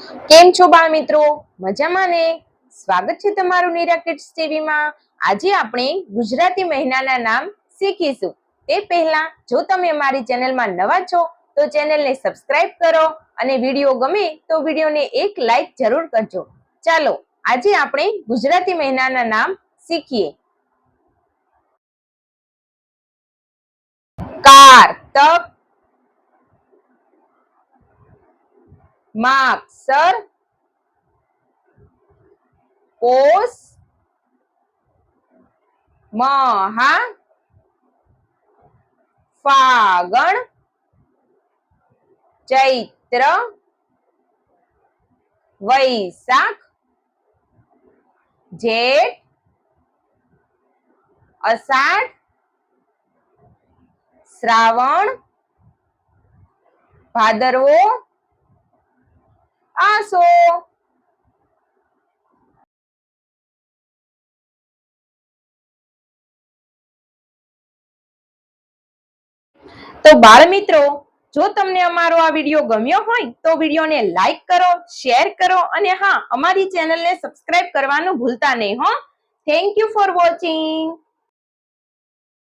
કેમ છો બાળ મિત્રો? મજામાં ને? સ્વાગત છે તમારું નીરા કિડ્સ ટીવી માં। આજે આપણે ગુજરાતી મહિનાના નામ શીખીશું। તે પહેલા જો તમે અમારી ચેનલમાં નવા છો તો ચેનલને સબસ્ક્રાઇબ કરો અને વિડીયો ગમે તો વિડીયોને એક લાઈક જરૂર કરજો। ચાલો આજે આપણે ગુજરાતી મહિનાના નામ શીખીએ। કારતક, માગસર, પોષ, મહા, ફાગણ, ચૈત્ર, વૈશાખ, જેઠ, અષાઢ, શ્રાવણ, ભાદરવો, આસો। તો બાળ મિત્રો, જો તમને અમારો આ વિડીયો ગમ્યો હોય તો વિડીયોને લાઈક કરો, શેર કરો અને હા, અમારી ચેનલને સબસ્ક્રાઇબ કરવાનું ભૂલતા નહીં હો। Thank you for watching.